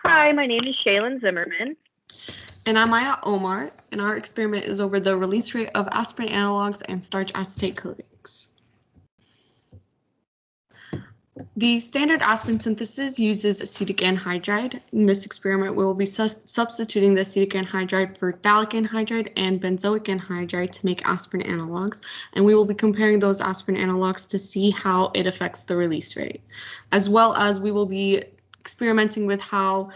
Hi, my name is Shaylin Zimmerman. And I'm Omar, and our experiment is over the release rate of aspirin analogs and starch acetate coatings. The standard aspirin synthesis uses acetic anhydride. In this experiment, we will be substituting the acetic anhydride for phthalic anhydride and benzoic anhydride to make aspirin analogs, and we will be comparing those aspirin analogs to see how it affects the release rate, as well as we will be experimenting with how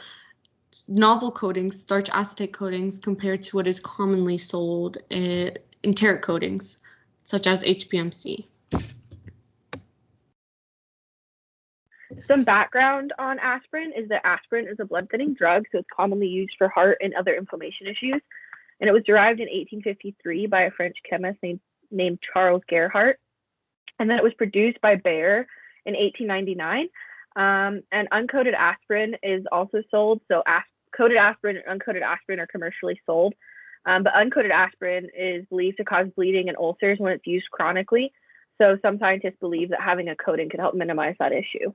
novel coatings, starch acetate coatings, compared to what is commonly sold enteric coatings, such as HPMC. Some background on aspirin is that aspirin is a blood-thinning drug, so it's commonly used for heart and other inflammation issues. And it was derived in 1853 by a French chemist named Charles Gerhardt. And then it was produced by Bayer in 1899. And uncoated aspirin is also sold. So coated aspirin and uncoated aspirin are commercially sold. But uncoated aspirin is believed to cause bleeding and ulcers when it's used chronically. So some scientists believe that having a coating could help minimize that issue.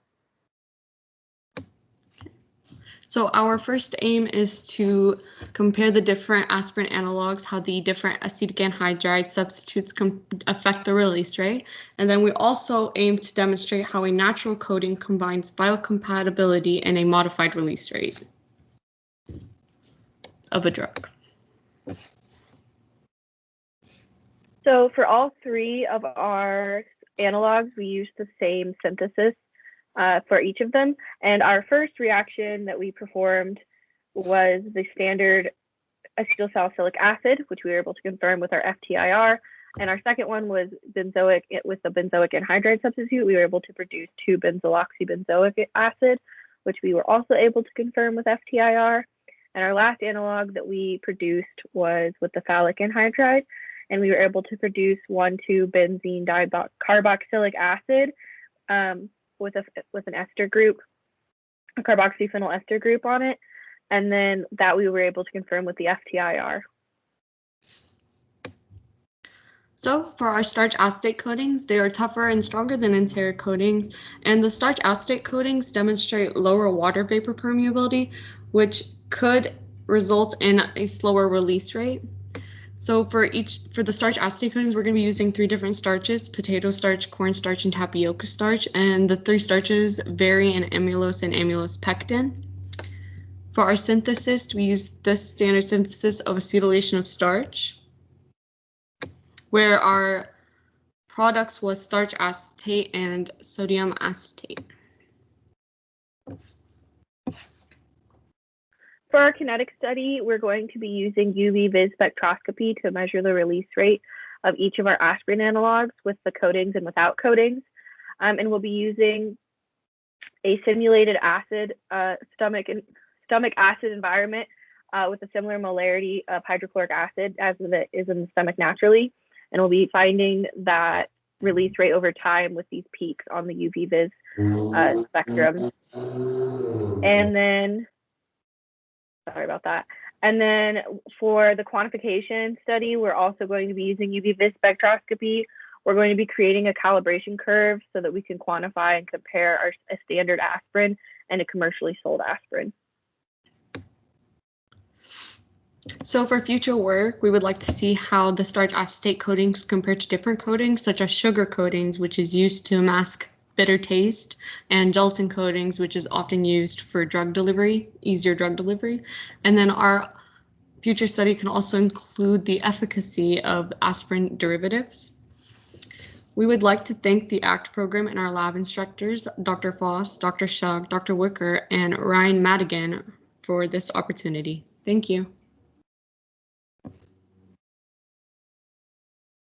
So our first aim is to compare the different aspirin analogs, how the different acetic anhydride substitutes affect the release rate. And then we also aim to demonstrate how a natural coating combines biocompatibility and a modified release rate of a drug. So for all three of our analogs, we use the same synthesis for each of them. And our first reaction that we performed was the standard acetylsalicylic acid, which we were able to confirm with our FTIR. And our second one was benzoic with the benzoic anhydride substitute. We were able to produce 2-benzoyloxy benzoic acid, which we were also able to confirm with FTIR. And our last analog that we produced was with the phthalic anhydride, and we were able to produce 1,2-benzene dicarboxylic acid with an ester group, a carboxyphenyl ester group on it, and then that we were able to confirm with the FTIR. So for our starch acetate coatings, they are tougher and stronger than enteric coatings, and the starch acetate coatings demonstrate lower water vapor permeability, which could result in a slower release rate. So for the starch acetate coatings, we're going to be using 3 different starches: potato starch, cornstarch, and tapioca starch. And the 3 starches vary in amylose and amylopectin. For our synthesis, we use the standard synthesis of acetylation of starch, where our products was starch acetate and sodium acetate. For our kinetic study, we're going to be using UV-vis spectroscopy to measure the release rate of each of our aspirin analogs with the coatings and without coatings. And we'll be using a simulated acid stomach acid environment with a similar molarity of hydrochloric acid as it is in the stomach naturally. And we'll be finding that release rate over time with these peaks on the UV-vis spectrum. And then sorry about that. And then for the quantification study, we're also going to be using UV-vis spectroscopy. We're going to be creating a calibration curve so that we can quantify and compare a standard aspirin and a commercially sold aspirin. So for future work, we would like to see how the starch acetate coatings compare to different coatings, such as sugar coatings, which is used to mask bitter taste, and gelatin coatings, which is often used for drug delivery, easier drug delivery. And then our future study can also include the efficacy of aspirin derivatives. We would like to thank the ACT program and our lab instructors, Dr. Foss, Dr. Shug, Dr. Wicker, and Ryan Madigan for this opportunity. Thank you.